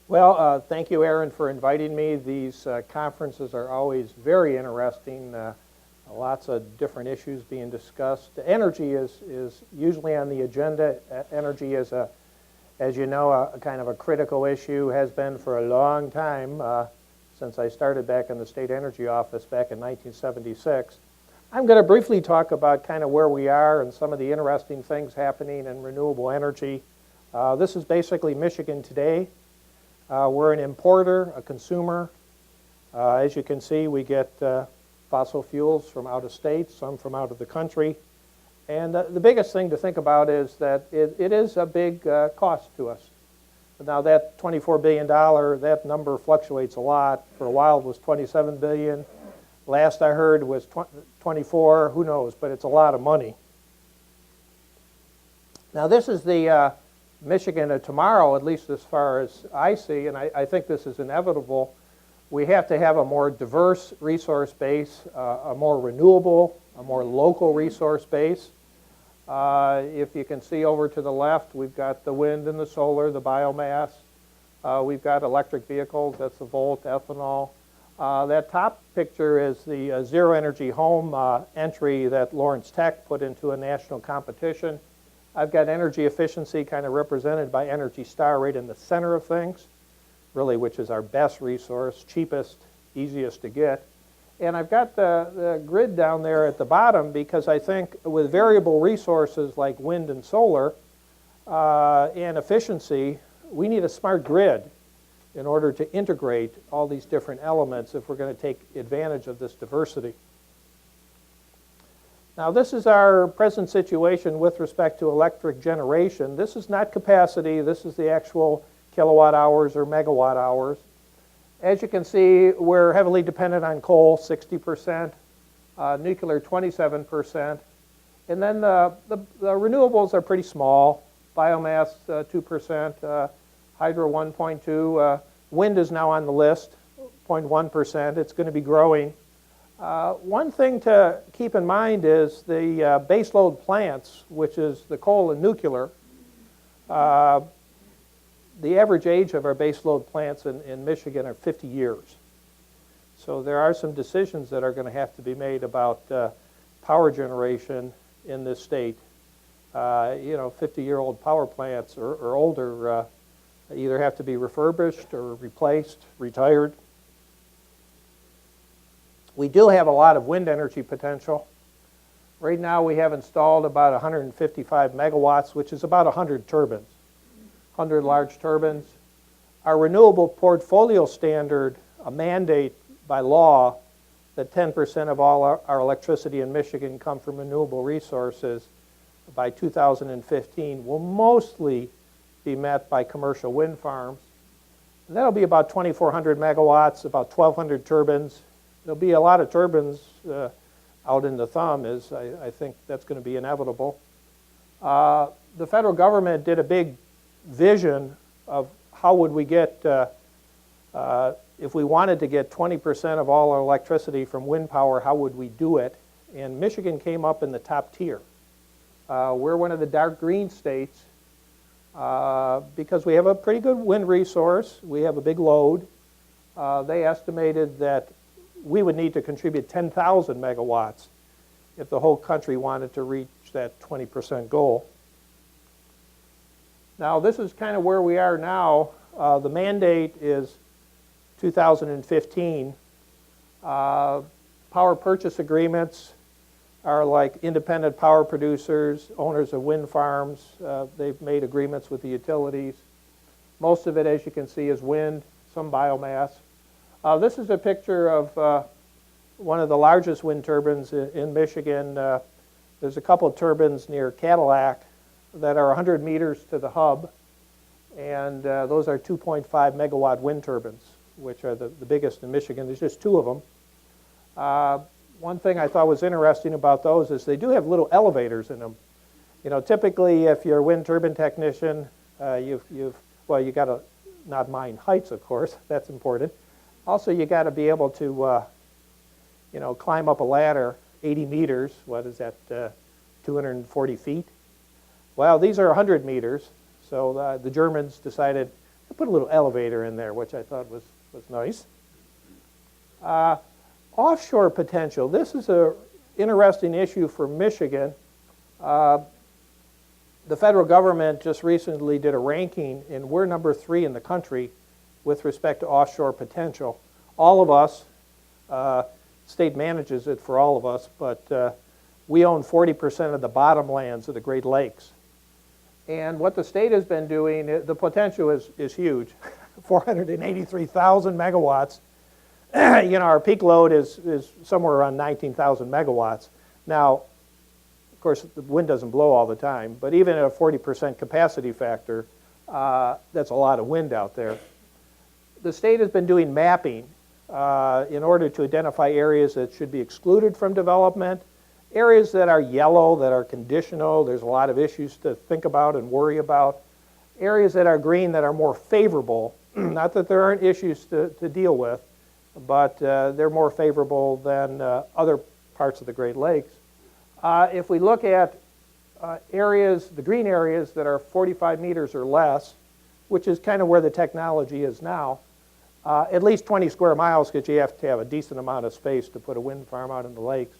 Well, thank you, Aaron, for inviting me. These conferences are always very interesting. Lots of different issues being discussed. Energy is usually on the agenda. Energy is, as you know, a kind of a critical issue, has been for a long time, since I started back in the State Energy Office back in 1976. I'm going to briefly talk about kind of where we are and some of the interesting things happening in renewable energy. This is basically Michigan today. We're an importer, a consumer. As you can see, we get fossil fuels from out of state, some from out of the country. And the biggest thing to think about is that it is a big cost to us. Now that $24 billion, that number fluctuates a lot. For a while it was $27 billion. Last I heard was 24, who knows, but it's a lot of money. Now this is the Michigan of tomorrow, at least as far as I see, and I think this is inevitable. We have to have a more diverse resource base, a more renewable, a more local resource base. If you can see over to the left, we've got the wind and the solar, the biomass. We've got electric vehicles, that's the Volt, ethanol. That top picture is the Zero Energy Home entry that Lawrence Tech put into a national competition. I've got energy efficiency kind of represented by Energy Star right in the center of things, really, which is our best resource, cheapest, easiest to get. And I've got the grid down there at the bottom because I think with variable resources like wind and solar and efficiency, we need a smart grid in order to integrate all these different elements if we're going to take advantage of this diversity. Now this is our present situation with respect to electric generation. This is not capacity, this is the actual kilowatt hours or megawatt hours. As you can see, we're heavily dependent on coal, 60%, nuclear 27%, and then the renewables are pretty small. Biomass 2%, hydro 1.2%, wind is now on the list, 0.1%, it's going to be growing. One thing to keep in mind is the baseload plants, which is the coal and nuclear. The average age of our baseload plants in Michigan are 50 years. So there are some decisions that are going to have to be made about power generation in this state. 50-year-old power plants or older either have to be refurbished or replaced, retired. We do have a lot of wind energy potential. Right now we have installed about 155 megawatts, which is about 100 turbines, 100 large turbines. Our renewable portfolio standard, a mandate by law that 10% of all our electricity in Michigan come from renewable resources by 2015, will mostly be met by commercial wind farms. And that'll be about 2,400 megawatts, about 1,200 turbines. There'll be a lot of turbines out in the thumb. I think that's going to be inevitable. The federal government did a big vision of how would we get, if we wanted to get 20% of all our electricity from wind power, how would we do it? And Michigan came up in the top tier. We're one of the dark green states because we have a pretty good wind resource. We have a big load. They estimated that we would need to contribute 10,000 megawatts if the whole country wanted to reach that 20% goal. Now this is kind of where we are now. The mandate is 2015. Power purchase agreements are like independent power producers, owners of wind farms. They've made agreements with the utilities. Most of it, as you can see, is wind, some biomass. This is a picture of one of the largest wind turbines in Michigan. There's a couple of turbines near Cadillac that are 100 meters to the hub, and those are 2.5 megawatt wind turbines, which are the biggest in Michigan. There's just two of them. One thing I thought was interesting about those is they do have little elevators in them. You know, typically if you're a wind turbine technician, you got to not mind heights, of course, that's important. Also, you got to be able to, climb up a ladder 80 meters. What is that, 240 feet? Well, these are 100 meters. So the Germans decided I put a little elevator in there, which I thought was nice. Offshore potential. This is an interesting issue for Michigan. The federal government just recently did a ranking, and we're number 3 in the country with respect to offshore potential. All of us, state manages it for all of us, but we own 40% of the bottomlands of the Great Lakes. And what the state has been doing, the potential is huge, 483,000 megawatts. Our peak load is somewhere around 19,000 megawatts. Now, of course, the wind doesn't blow all the time, but even at a 40% capacity factor, that's a lot of wind out there. The state has been doing mapping in order to identify areas that should be excluded from development, areas that are yellow, that are conditional, there's a lot of issues to think about and worry about, areas that are green that are more favorable, not that there aren't issues to deal with, but they're more favorable than other parts of the Great Lakes. If we look at areas, the green areas that are 45 meters or less, which is kind of where the technology is now, at least 20 square miles, because you have to have a decent amount of space to put a wind farm out in the lakes.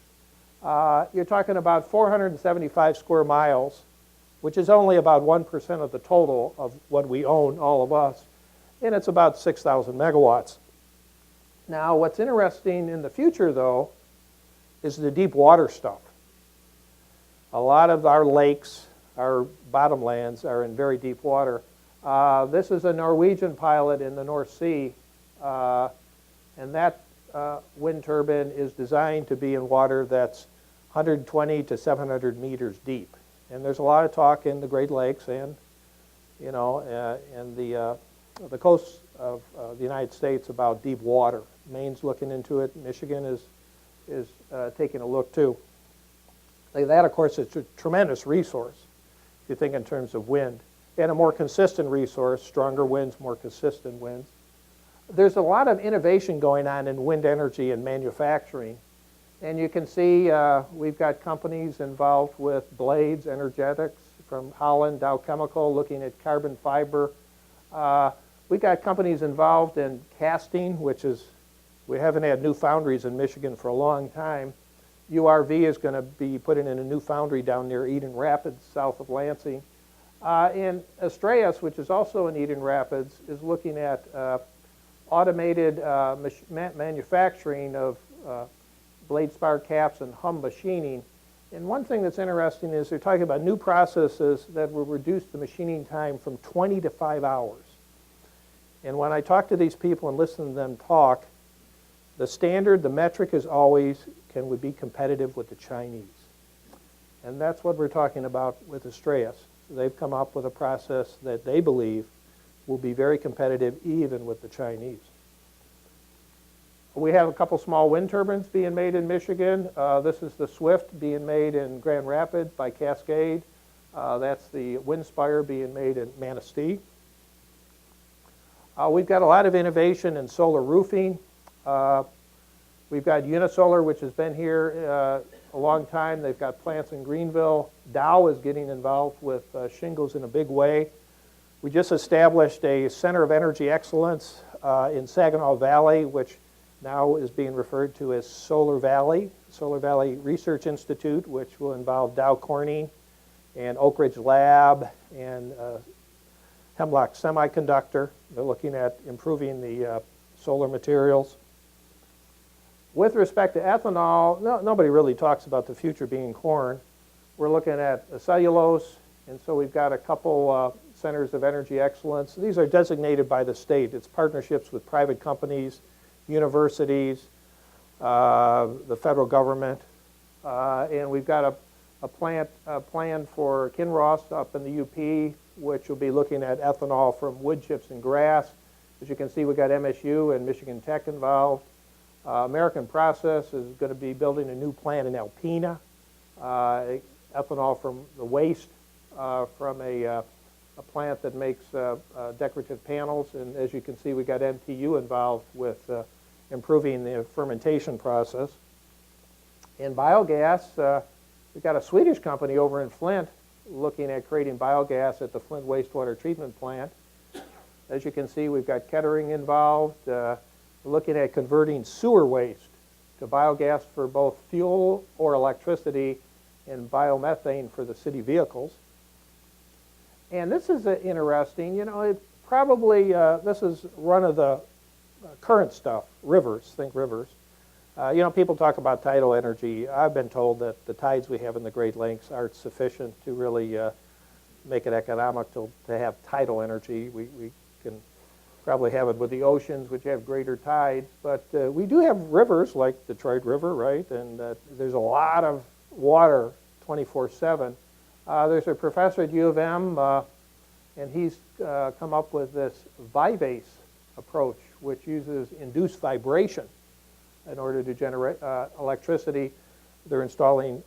You're talking about 475 square miles, which is only about 1% of the total of what we own, all of us, and it's about 6,000 megawatts. Now, what's interesting in the future, though, is the deep water stuff. A lot of our lakes, our bottomlands, are in very deep water. This is a Norwegian pilot in the North Sea, and that wind turbine is designed to be in water that's 120 to 700 meters deep. And there's a lot of talk in the Great Lakes and, and the coasts of the United States about deep water. Maine's looking into it. Michigan is taking a look too. That, of course, is a tremendous resource if you think in terms of wind, and a more consistent resource, stronger winds, more consistent winds. There's a lot of innovation going on in wind energy and manufacturing. And you can see we've got companies involved with blades, energetics from Holland, Dow Chemical, looking at carbon fiber. We've got companies involved in casting, which is, we haven't had new foundries in Michigan for a long time. URV is going to be putting in a new foundry down near Eden Rapids, south of Lansing. And Astreas, which is also in Eden Rapids, is looking at automated manufacturing of blade spar caps and hum machining. And one thing that's interesting is they're talking about new processes that will reduce the machining time from 20 to 5 hours. And when I talk to these people and listen to them talk, the standard, the metric is always, can we be competitive with the Chinese? And that's what we're talking about with Astreas. They've come up with a process that they believe will be very competitive even with the Chinese. We have a couple small wind turbines being made in Michigan. This is the Swift being made in Grand Rapids by Cascade. That's the Windspire being made in Manistee. We've got a lot of innovation in solar roofing. We've got Unisolar, which has been here a long time. They've got plants in Greenville. Dow is getting involved with shingles in a big way. We just established a Center of Energy Excellence in Saginaw Valley, which now is being referred to as Solar Valley Research Institute, which will involve Dow Corning and Oak Ridge Lab and Hemlock Semiconductor. They're looking at improving the solar materials. With respect to ethanol, nobody really talks about the future being corn. We're looking at cellulose, and so we've got a couple centers of energy excellence. These are designated by the state. It's partnerships with private companies, universities, the federal government, and we've got a plan for Kinross up in the UP, which will be looking at ethanol from wood chips and grass. As you can see, we've got MSU and Michigan Tech involved. American Process is going to be building a new plant in Alpena, ethanol from the waste from a plant that makes decorative panels. And as you can see, we got MTU involved with improving the fermentation process. In biogas, we've got a Swedish company over in Flint looking at creating biogas at the Flint wastewater treatment plant. As you can see, we've got Kettering involved. We're looking at converting sewer waste to biogas for both fuel or electricity and biomethane for the city vehicles. And this is interesting. You know, it probably, this is one of the current stuff, rivers, think rivers. You know, people talk about tidal energy. I've been told that the tides we have in the Great Lakes aren't sufficient to really make it economical to have tidal energy. We can probably have it with the oceans, which have greater tides, but we do have rivers like Detroit River, right? And there's a lot of water 24/7. There's a professor at U of M, and he's come up with this Vivace approach, which uses induced vibration in order to generate electricity. They're installing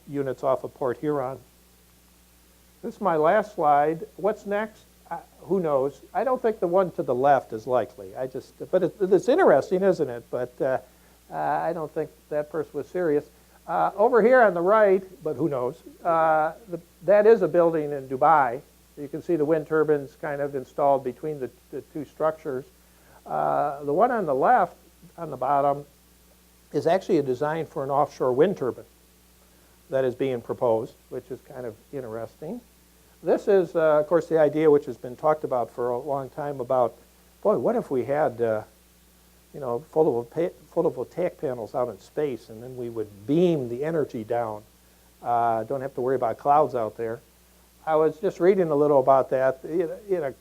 units off of Port Huron. This is my last slide. What's next? Who knows? I don't think the one to the left is likely. But it's interesting, isn't it? But I don't think that person was serious. Over here on the right, but who knows? That is a building in Dubai. You can see the wind turbines kind of installed between the two structures. The one on the left, on the bottom, is actually a design for an offshore wind turbine that is being proposed, which is kind of interesting. This is, of course, the idea which has been talked about for a long time about, boy, what if we had, you know, photovoltaic panels out in space, and then we would beam the energy down. Don't have to worry about clouds out there. I was just reading a little about that. You know,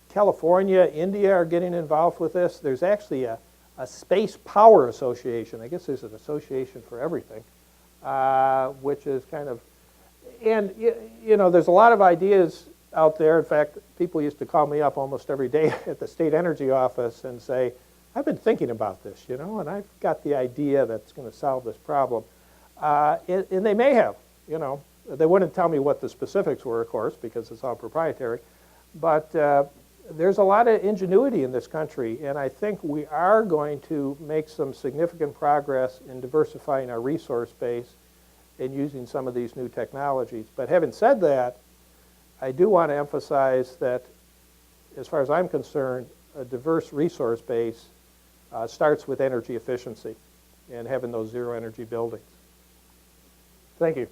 California, India are getting involved with this. There's actually a space power association. I guess there's an association for everything, which is kind of, and you know, there's a lot of ideas out there. In fact, people used to call me up almost every day at the state energy office and say, I've been thinking about this, you know, and I've got the idea that's going to solve this problem. And they may have, you know. They wouldn't tell me what the specifics were, of course, because it's all proprietary. But there's a lot of ingenuity in this country, and I think we are going to make some significant progress in diversifying our resource base and using some of these new technologies. But having said that, I do want to emphasize that, as far as I'm concerned, a diverse resource base starts with energy efficiency and having those zero energy buildings. Thank you.